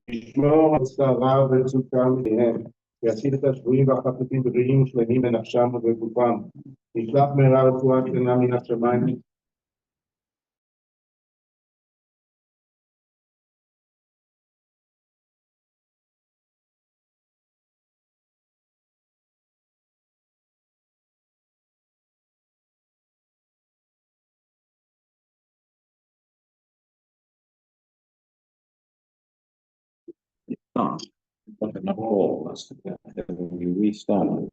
ישמור על שערה וצוקה מהם, יציל את השבויים והחטופים בריאים ושלמים בנפשם ובגופם. ישלח מהרה רפואה שלמה מן השמיים. But not all. We restart.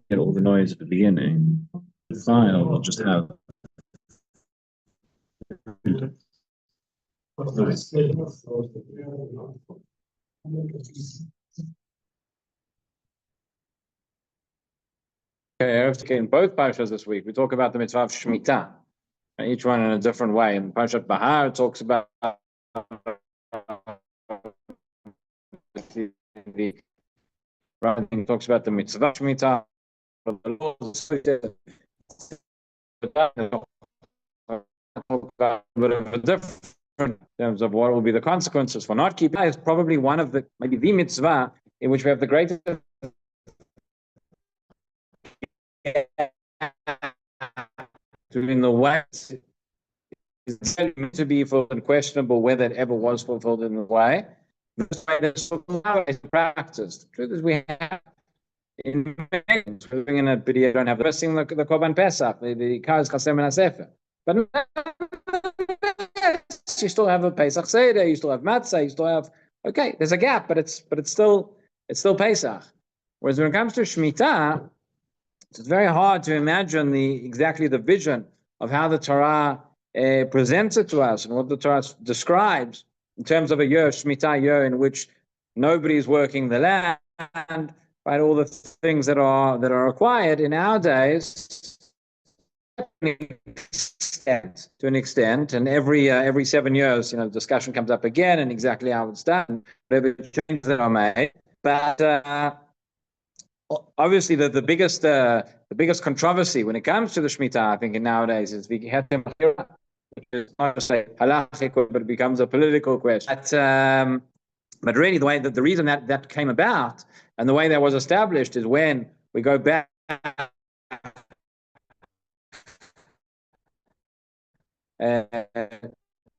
Get all the noise at the beginning. The file will just have. Okay, in both parashas this week, we talk about the mitzvah of shemittah, each one in a different way. In Parashat Bahar, it talks about the talks about the mitzvah of shemittah, but the laws about a bit of a different in terms of what will be the consequences for not keeping. Is probably one of the maybe the mitzvah in which we have the greatest. In the way is to be fulfilled and questionable whether it ever was fulfilled in the way. This way is practiced. The truth is we have in living in a video don't have the best thing the Korban Pesach, the Kaz Chasem and Asefer. But you still have a Pesach Seder, you still have Matzah, you still have there's a gap, but it's still Pesach. Whereas when it comes to Shemitah, it's very hard to imagine exactly the vision of how the Torah presents it to us and what the Torah describes in terms of a year, Shemitah year, in which nobody is working the land, right? All the things that are required in our days, to an extent, and every 7 years, the discussion comes up again and exactly how it's done, whatever changes that are made, but. Obviously, the biggest controversy when it comes to the Shemitah, I think, nowadays is we have to, which is not to say halachic, but it becomes a political question. But really, the reason that came about and the way that was established is when we go back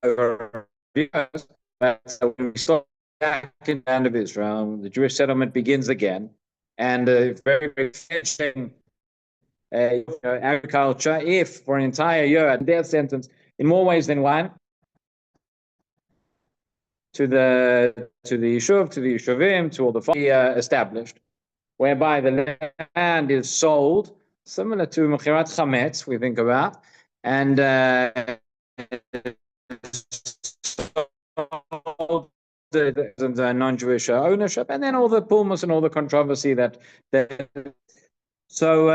over years, so when we start back in the land of Israel, the Jewish settlement begins again. And very, very fishing agriculture, if for an entire year, a death sentence, in more ways than one, to the Yishuv, to the Yishuvim, to all the established, whereby the land is sold, similar to Mechirat Chametz, we think about, and the non-Jewish ownership, and then all the pulmus and all the controversy that so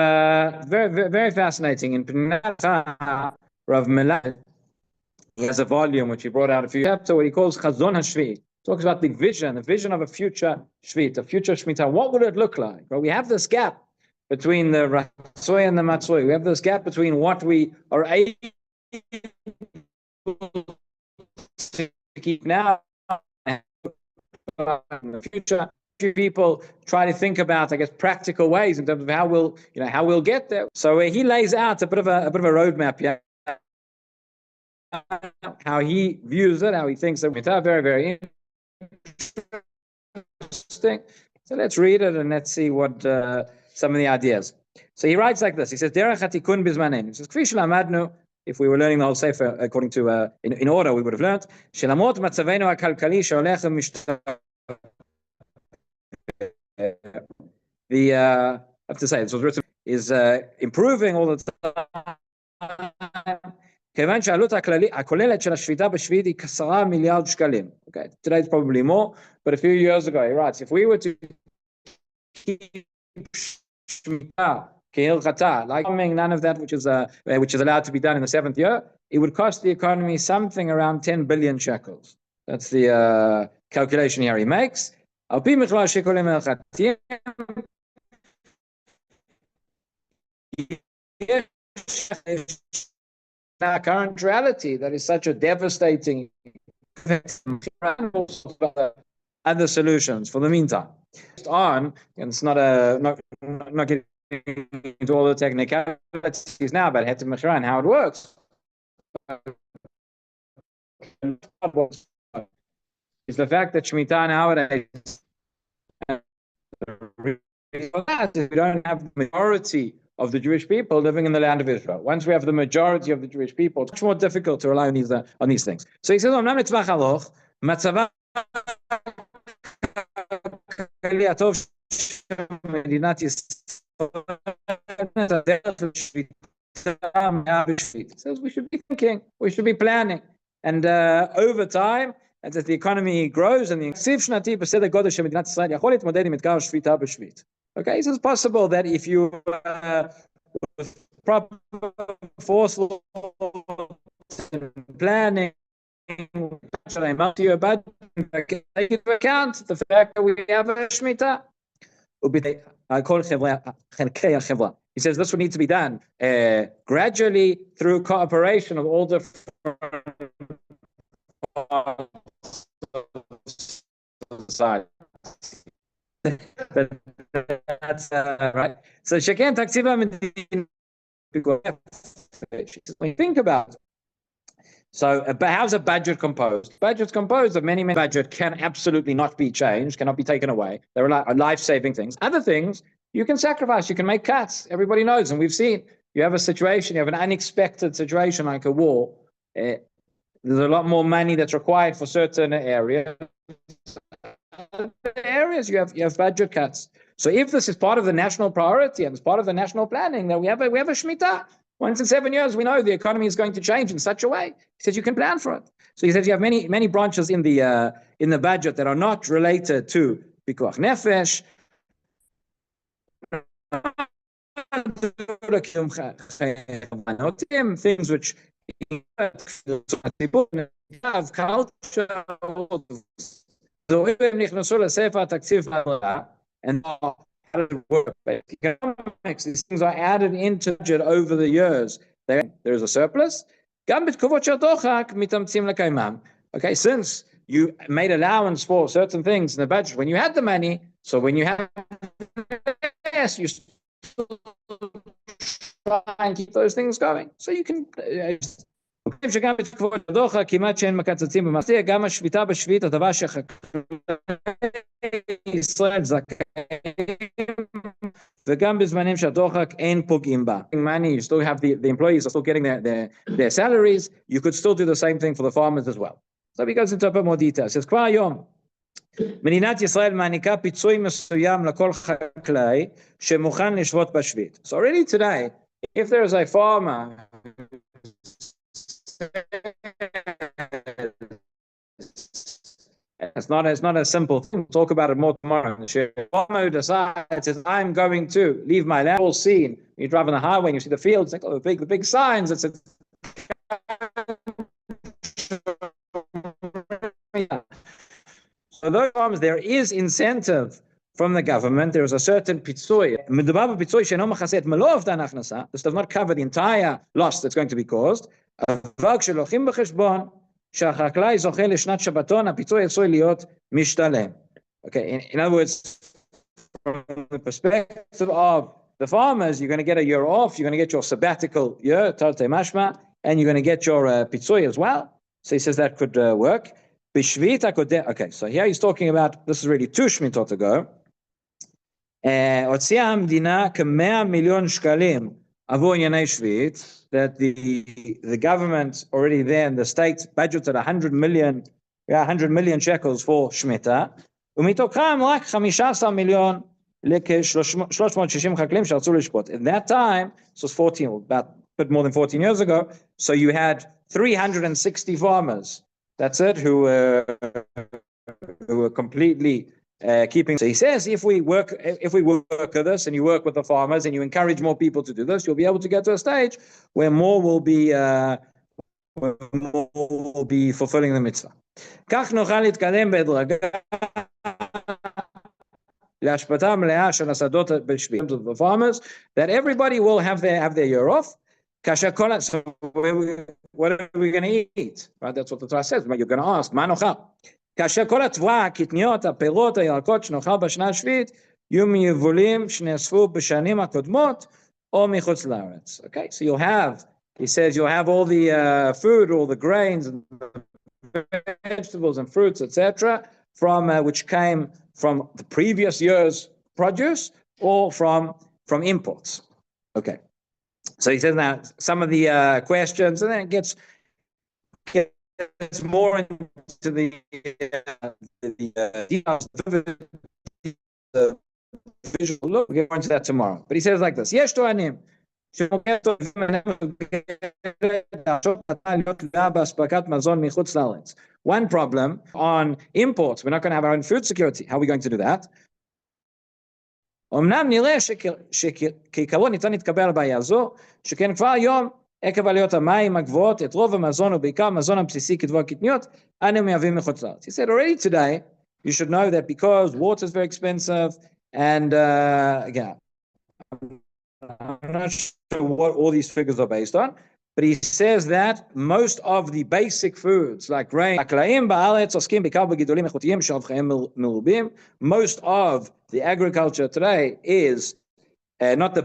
very, very, very fascinating. In Mincha, Rav Melad, he has a volume which he brought out a few chapters, what he calls Chazon HaShvit. Talks about the vision of a future Shvit, a future Shemitah. What would it look like? Well, we have this gap between the Ratzoi and the Matzoi. We have this gap between what we are able to keep now in the future. People try to think about, I guess, practical ways in terms of how we'll get there. So he lays out a bit of a roadmap here, how he views it, how he thinks that it's very, very interesting. So let's read it and let's see what some of the ideas. So he writes like this. He says, "Derech hatikun bizmaneinu." He says, "Kfi shelamadnu." If we were learning the whole sefer according to in order, we would have learned. Shelamot matzavenu hakalkali sheholech u'mishtapeh. I have to say, this was written, is improving all the time. כיוון שהעלות הכוללת של השביתה בשביעית היא כ10 מיליארד שקלים. Okay, today it's probably more, but a few years ago, he writes, if we were to keep shmita kehilchata, like none of that which is allowed to be done in the 7th year, it would cost the economy something around 10 billion shekels. That's the calculation here he makes. על פי מכלול השיקולים ההלכתיים, our current reality that is such a devastating other solutions for the meantime. And it's not getting into all the technicalities now about Heter Mechira and how it works. Is the fact that Shemitah nowadays, we don't have the majority of the Jewish people living in the land of Israel. Once we have the majority of the Jewish people, it's much more difficult to rely on these things. So he says, says we should be thinking, we should be planning. And over time, as the economy grows and the okay, so it's possible that if you with proper forceful planning, to your budget, take into account the fact that we have a shmittah. He says this would need to be done gradually through cooperation of all different sides. That's right. So Sheken Taksiv HaMedina. When you think about it, so how's a budget composed? Budget's composed of many budget can absolutely not be changed, cannot be taken away. There are life-saving things. Other things you can sacrifice, you can make cuts. Everybody knows, and we've seen. You have a situation, you have an unexpected situation like a war. There's a lot more money that's required for certain areas. You have budget cuts. So if this is part of the national priority and it's part of the national planning, then we have a shmittah. Once in 7 years, we know the economy is going to change in such a way. He says you can plan for it. So he says you have many branches in the budget that are not related to pikuach nefesh, things which have culture. And how does it work? Economics, these things are added into it over the years. There's a surplus. Okay, since you made allowance for certain things in the budget when you had the money, so when you have yes, you try and keep those things going. So you can שגם בתקופות הדוחה כמעט שאין מקצצים במעשה, גם השביתה בשביעית, הדבר שחקלאי ישראל זכאים, וגם בזמנים שהדוחק אין פוגעים בה. Money, you still have the employees are still getting their salaries. You could still do the same thing for the farmers as well. So he goes into a bit more detail. It says כבר היום מדינת ישראל מעניקה פיצוי מסוים לכל חקלאי שמוכן לשבות בשביעית. So already today, if there is a farmer it's not a simple thing. We'll talk about it more tomorrow. The farmer who decides I'm going to leave my land, all seen. You drive on the highway and you see the fields, like the big signs. It's so those farmers, there is incentive from the government. There is a certain pitzui. This does not cover the entire loss that's going to be caused. שהחקלאי זוכה לשנת שבתון, הפיצוי עשוי להיות משתלם. Okay, in other words, from the perspective of the farmers, you're going to get a year off, you're going to get your sabbatical year, tarte mashma, and you're going to get your pitzui as well. So he says that could work. Okay, so here he's talking about, this is really 2 shmitot ago. הוציאה המדינה כ100 מיליון שקלים עבור ענייני שביעית, that the government already there in the state budgeted 100 million shekels for shmittah, ומתוכם רק 15 מיליון לכ-360 חקלאים שרצו לשבות. In that time, this was 14, about a bit more than 14 years ago, so you had 360 farmers, that's it, who were completely keeping. So he says, if we work at this, and you work with the farmers, and you encourage more people to do this, you'll be able to get to a stage where more will be fulfilling the mitzvah. כך נוכל להתקדם בהדרגה להשפעה מלאה של השדות בשביל the farmers, that everybody will have their year off. כאשר כל, so what are we going to eat? Right? That's what the Torah says. You're going to ask, מה נאכל? כאשר כל התבואה, הקטניות, הפירות, הירקות שנאכל בשנה השביעית, יהיו מיבולים שנאספו בשנים הקודמות, או מחוץ לארץ. Okay, so you'll have, he says, you'll have all the food, all the grains, and vegetables and fruits, etc., from which came from the previous year's produce or from imports. Okay, so he says now some of the questions, and then it gets more into the details. The visual look. We'll get into that tomorrow. But he says like this: Yesh toanim. One problem on imports, we're not going to have our own food security. How are we going to do that? אמנם נראה שכעיקרון ניתן להתקבל על הבעיה הזו, שכן כבר היום, עקב עליות המים הגבוהות, את רוב המזון ובעיקר המזון הבסיסי כתבואה קטניות, אנו מייבאים מחוץ לארץ. He said already today, you should know that because water is very expensive, and again, I'm not sure what all these figures are based on, but he says that most of the basic foods like grain, most of the agriculture today is not the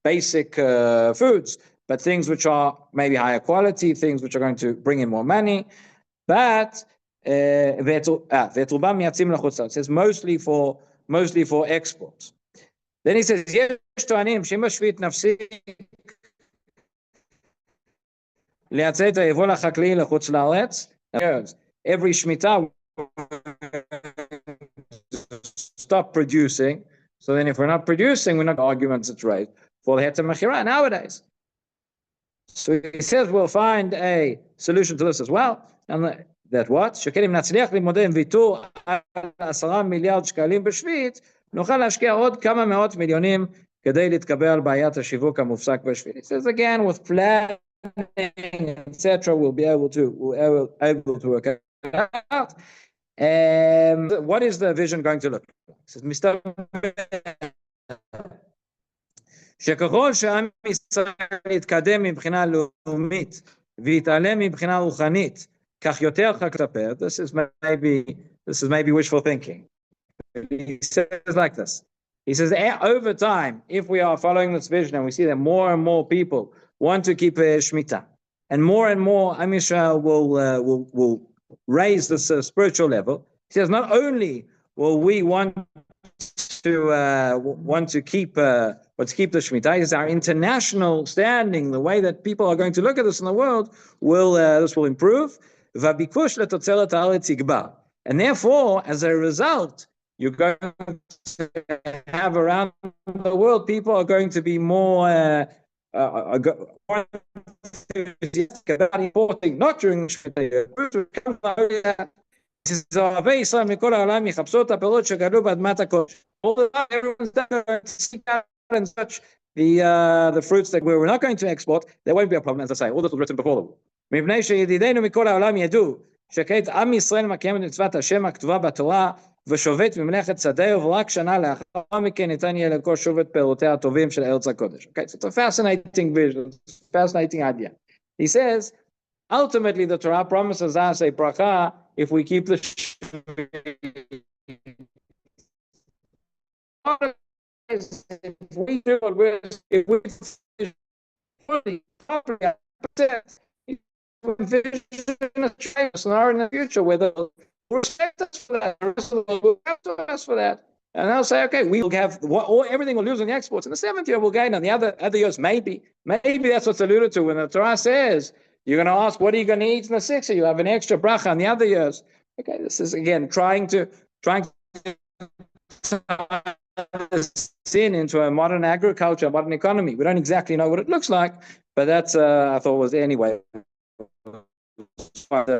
basic foods, but things which are maybe higher quality, things which are going to bring in more money, but it says mostly for exports. Then he says, יש טוענים שאם השביעית נפסיק לייצא את היבול החקלאי לחוץ לארץ, every shemittah stop producing, so then if we're not producing, we're not arguments it's right for the heter mechira nowadays. So he says we'll find a solution to this as well, and that what? שכן אם נצליח להתמודד עם ויתור על 10 מיליארד שקלים בשביעית, נוכל להשקיע עוד כמה מאות מיליונים כדי להתקבל על בעיית השיווק המופסק בשביעית. He says again, with planning, etc., we'll be able to work it out. What is the vision going to look like? He says, שככל שעם ישראל יתקדם מבחינה לאומית ויתעלם מבחינה רוחנית, כך יותר חקלפר. This is maybe wishful thinking. He says like this. He says, over time, if we are following this vision and we see that more and more people want to keep a shemittah, and more Am Yisrael will raise this spiritual level. He says, not only will we want to keep the shemittah, he says our international standing, the way that people are going to look at this in the world, this will improve. And therefore, as a result, you're going to have around the world, people are going to be more importing, not during Shemittah. אוהבי ישראל מכל העולם יחפשו את הפירות שגדלו באדמת הקודש. All the time, everyone's going to seek out and such the fruits that we're not going to export. There won't be a problem, as I say. All this was written before the war. מפני שידידינו מכל העולם ידעו שכעת עם ישראל מקיים את מצוות השם הכתובה בתורה ושובת ממלאכת שדהו, ורק שנה לאחר מכן ניתן יהיה לרכוש שוב את פירותיה הטובים של ארץ הקודש. Okay, so it's a fascinating vision, fascinating idea. He says, ultimately the Torah promises us a bracha if we keep the if we do what we're envision a scenario in the future where they'll respect us for that, will have to us for that, and they'll say, okay, we will have everything we'll lose on the exports. In the 7th year, we'll gain on the other years. Maybe that's what's alluded to when the Torah says you're going to ask, what are you going to eat in the 6th year? You have an extra bracha on the other years. Okay, this is again trying to sin into a modern agriculture, modern economy. We don't exactly know what it looks like, but that's I thought was anyway. Of